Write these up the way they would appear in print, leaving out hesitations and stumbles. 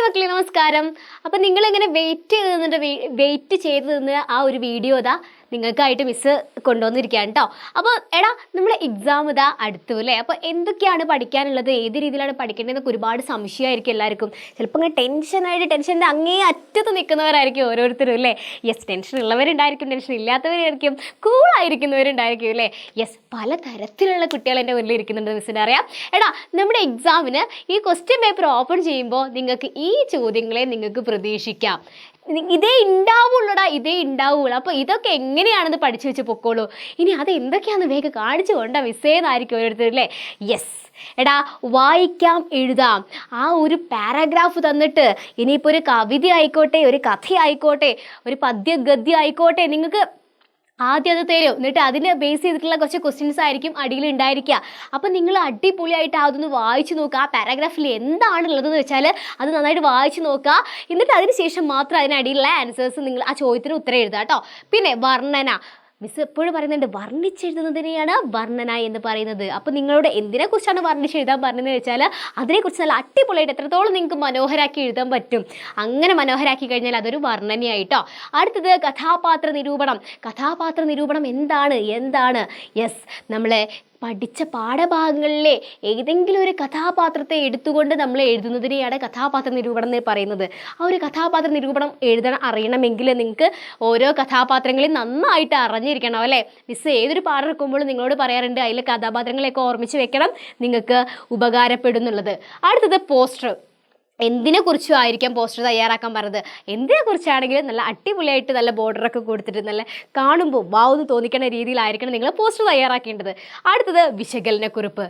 Hi മക്കളെ, നമസ്കാരം. അപ്പം നിങ്ങളിങ്ങനെ വെയിറ്റ് ചെയ്ത് നിന്ന് ആ ഒരു വീഡിയോ ഇതാ നിങ്ങൾക്കായിട്ട് മിസ്സ് കൊണ്ടുവന്നിരിക്കുകയാണ് കേട്ടോ. അപ്പോൾ എടാ, നമ്മുടെ എക്സാം ഇതാ അടുത്തു അല്ലേ? അപ്പോൾ എന്തൊക്കെയാണ് പഠിക്കാനുള്ളത്, ഏത് രീതിയിലാണ് പഠിക്കേണ്ടതെന്നൊക്കെ ഒരുപാട് സംശയമായിരിക്കും എല്ലാവർക്കും. ചിലപ്പോൾ ഇങ്ങനെ ടെൻഷൻ്റെ അങ്ങേ അറ്റത്ത് നിൽക്കുന്നവരായിരിക്കും ഓരോരുത്തരും അല്ലേ? യെസ്, ടെൻഷൻ ഉള്ളവരുണ്ടായിരിക്കും, ടെൻഷൻ ഇല്ലാത്തവരായിരിക്കും, കൂളായിരിക്കുന്നവരുണ്ടായിരിക്കും അല്ലേ? യെസ്, പല തരത്തിലുള്ള കുട്ടികൾ എൻ്റെ മുന്നിൽ ഇരിക്കുന്നുണ്ട്, മിസ്സിന് അറിയാം. എടാ, നമ്മുടെ എക്സാമിന് ഈ ക്വസ്റ്റ്യൻ പേപ്പർ ഓപ്പൺ ചെയ്യുമ്പോൾ നിങ്ങൾക്ക് ഈ ചോദ്യങ്ങളെ നിങ്ങൾക്ക് പ്രതീക്ഷിക്കാം. ഇതേ ഉണ്ടാവുള്ളൂടാ, ഇതേ ഉണ്ടാവുള്ളൂ. അപ്പോൾ ഇതൊക്കെ എങ്ങനെയാണെന്ന് പഠിച്ചു വെച്ച് പൊക്കോളൂ. ഇനി അത് എന്തൊക്കെയാണെന്ന് വേഗം കാണിച്ചു കൊണ്ടാ മിസ്സേന്നായിരിക്കും ഓരോരുത്തരും അല്ലേ? യെസ്, എടാ, വായിക്കാം എഴുതാം ആ ഒരു പാരഗ്രാഫ് തന്നിട്ട് ഇനിയിപ്പോൾ ഒരു കവിത ആയിക്കോട്ടെ, ഒരു കഥയായിക്കോട്ടെ, ഒരു പദ്യഗദ്യം ആയിക്കോട്ടെ, നിങ്ങൾക്ക് ആദ്യം അത് തരും. എന്നിട്ട് അതിനെ ബേസ് ചെയ്തിട്ടുള്ള കുറച്ച് ക്വസ്റ്റ്യൻസ് ആയിരിക്കും അടിയിൽ ഉണ്ടായിരിക്കുക. അപ്പം നിങ്ങൾ അടിപൊളിയായിട്ട് അതൊന്ന് വായിച്ചു നോക്കുക. ആ പാരഗ്രാഫിൽ എന്താണുള്ളതെന്ന് വെച്ചാൽ അത് നന്നായിട്ട് വായിച്ചു നോക്കുക. എന്നിട്ട് അതിന് ശേഷം മാത്രം അതിനടിയിലുള്ള ആൻസേഴ്സ് നിങ്ങൾ ആ ചോദ്യത്തിന് ഉത്തരം എഴുതുക കേട്ടോ. പിന്നെ വർണ്ണന, മിസ് എപ്പോഴും പറയുന്നുണ്ട്, വർണ്ണിച്ചെഴുതുന്നതിനെയാണ് വർണ്ണന എന്ന് പറയുന്നത്. അപ്പോൾ നിങ്ങളോട് എന്തിനെക്കുറിച്ചാണ് വർണ്ണിച്ചെഴുതാൻ പറഞ്ഞതെന്ന് വെച്ചാൽ അതിനെക്കുറിച്ച് നല്ല അടിപൊളിയായിട്ട് എത്രത്തോളം നിങ്ങൾക്ക് മനോഹരാക്കി എഴുതാൻ പറ്റും, അങ്ങനെ മനോഹരാക്കി കഴിഞ്ഞാൽ അതൊരു വർണ്ണനയായിട്ടോ. അടുത്തത് കഥാപാത്ര നിരൂപണം എന്താണ്? യെസ്, നമ്മളെ പഠിച്ച പാഠഭാഗങ്ങളിലെ ഏതെങ്കിലും ഒരു കഥാപാത്രത്തെ എടുത്തുകൊണ്ട് നമ്മൾ എഴുതുന്നതിനെയാണ് കഥാപാത്ര നിരൂപണം എന്ന് പറയുന്നത്. ആ ഒരു കഥാപാത്ര നിരൂപണം അറിയണമെങ്കിൽ നിങ്ങൾക്ക് ഓരോ കഥാപാത്രങ്ങളെയും നന്നായിട്ട് അറിഞ്ഞിരിക്കണം അല്ലേ? മിസ് ഏതൊരു പാഠം എടുക്കുമ്പോഴും നിങ്ങളോട് പറയാറുണ്ട് അതിലെ കഥാപാത്രങ്ങളെയൊക്കെ ഓർമ്മിച്ച് വെക്കണം, നിങ്ങൾക്ക് ഉപകാരപ്പെടുന്നുള്ളത്. അടുത്തത് പോസ്റ്റർ. എന്തിനെക്കുറിച്ചും ആയിരിക്കാം പോസ്റ്റർ തയ്യാറാക്കാൻ പറഞ്ഞത്. എന്തിനെക്കുറിച്ചാണെങ്കിലും നല്ല അടിപൊളിയായിട്ട് നല്ല ബോർഡറൊക്കെ കൊടുത്തിട്ട് നല്ല കാണുമ്പോൾ വാവെന്ന് തോന്നിക്കുന്ന രീതിയിലായിരിക്കണം നിങ്ങൾ പോസ്റ്റർ തയ്യാറാക്കേണ്ടത്. അടുത്തത് വിശകലനക്കുറിപ്പ്.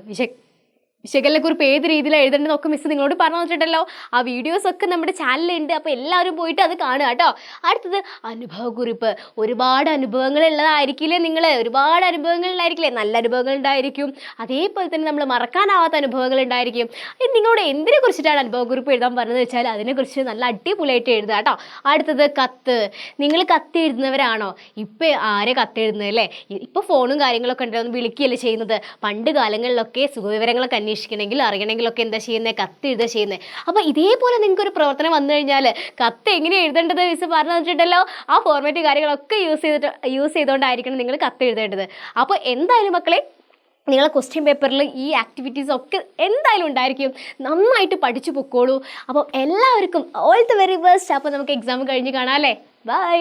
വിശകലനക്കുറിപ്പ് ഏത് രീതിയിലാണ് എഴുതേണ്ടതെന്നൊക്കെ മിസ് നിങ്ങളോട് പറഞ്ഞു വെച്ചിട്ടല്ലോ. ആ വീഡിയോസൊക്കെ നമ്മുടെ ചാനലിലുണ്ട്, അപ്പോൾ എല്ലാവരും പോയിട്ട് അത് കാണുക കേട്ടോ. അടുത്തത് അനുഭവക്കുറിപ്പ്. ഒരുപാട് അനുഭവങ്ങളുള്ളതായിരിക്കില്ലേ നിങ്ങൾ? ഒരുപാട് അനുഭവങ്ങളുണ്ടായിരിക്കില്ലേ? നല്ല അനുഭവങ്ങൾ ഉണ്ടായിരിക്കും, അതേപോലെ തന്നെ നമ്മൾ മറക്കാനാവാത്ത അനുഭവങ്ങൾ ഉണ്ടായിരിക്കും. നിങ്ങളോട് എന്തിനെ കുറിച്ചിട്ടാണ് അനുഭവക്കുറിപ്പ് എഴുതാൻ പറഞ്ഞതെന്ന് വെച്ചാൽ അതിനെക്കുറിച്ച് നല്ല അടിപൊളിയായിട്ട് എഴുതുക കേട്ടോ. അടുത്തത് കത്ത്. നിങ്ങൾ കത്ത് എഴുതുന്നവരാണോ? ഇപ്പം ആരെ കത്ത് എഴുതുന്നത് അല്ലേ? ഇപ്പോൾ ഫോണും കാര്യങ്ങളൊക്കെ ഉണ്ടല്ലോ, വിളിക്കുകയല്ലേ ചെയ്യുന്നത്. പണ്ട് കാലങ്ങളിലൊക്കെ സുഖവിവരങ്ങളൊക്കെ അന്വേഷിക്കണമെങ്കിൽ അറിയണമെങ്കിലൊക്കെ എന്താ ചെയ്യുന്നത്? കത്ത് എഴുതുക ചെയ്യുന്നത്. അപ്പോൾ ഇതേപോലെ നിങ്ങൾക്കൊരു പ്രവർത്തനം വന്നു കഴിഞ്ഞാൽ കത്ത് എങ്ങനെ എഴുതേണ്ടത് മിസ് പറഞ്ഞു തന്നിട്ടുണ്ടല്ലോ. ആ ഫോർമാറ്റ് കാര്യങ്ങളൊക്കെ യൂസ് ചെയ്തുകൊണ്ടായിരിക്കണം നിങ്ങൾ കത്ത് എഴുതേണ്ടത്. അപ്പോൾ എന്തായാലും മക്കളെ, നിങ്ങളെ ക്വസ്റ്റ്യൻ പേപ്പറിൽ ഈ ആക്ടിവിറ്റീസ് ഒക്കെ എന്തായാലും ഉണ്ടായിരിക്കും. നന്നായിട്ട് പഠിച്ചു പൊക്കോളൂ. അപ്പോൾ എല്ലാവർക്കും ഓൾ ദി വെരി ബെസ്റ്റ്. അപ്പോൾ നമുക്ക് എക്സാം കഴിഞ്ഞ് കാണാം അല്ലേ? ബൈ.